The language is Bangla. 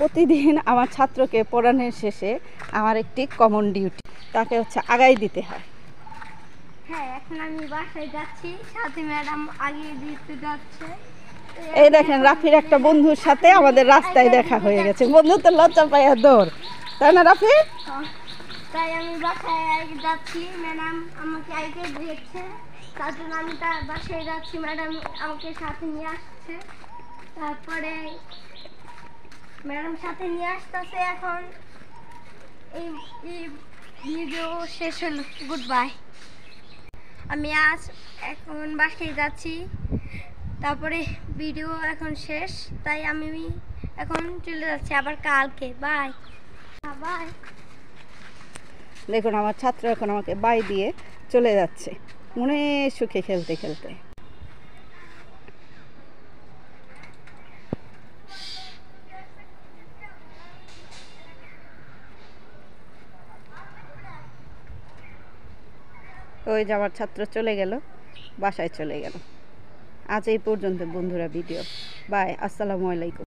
প্রতিদিন আমার ছাত্রকে পড়ানোর শেষে আমার একটি কমন ডিউটি, তাকে আগাই দিতে হয়। হ্যাঁ, এখন আমি বাসায় যাচ্ছি, সাথে ম্যাডাম আগিয়ে দিতে যাচ্ছে। এই দেখেন, রাফির একটা বন্ধুর সাথে আমাদের রাস্তায় দেখা হয়ে গেছে। বন্ধু তো লজ্জা পাইয়া দৌড়, তাই না রাফি? তাই আমি বাসায় যাচ্ছি, ম্যাডাম আমাকে আগে দিয়েছে, তার জন্য আমি তার বাসায় যাচ্ছি। ম্যাডাম আমাকে সাথে নিয়ে আসছে, তারপরে ম্যাডাম সাথে নিয়ে আসতেছে। এখন এই ভিডিও শেষ হলো, গুড বাই। আমি এখন বাসায় যাচ্ছি, তারপরে ভিডিও এখন শেষ, তাই আমি এখন চলে যাচ্ছি আবার কালকে। Bye bye. দেখুন, আমার ছাত্র এখন আমাকে বাই দিয়ে চলে যাচ্ছে, মনে সুখে খেলতে খেলতে। ওই যে আমার ছাত্র চলে গেল, বাসায় চলে গেল। আজ এই পর্যন্ত বন্ধুরা ভিডিও। বাই, আসসালামু আলাইকুম।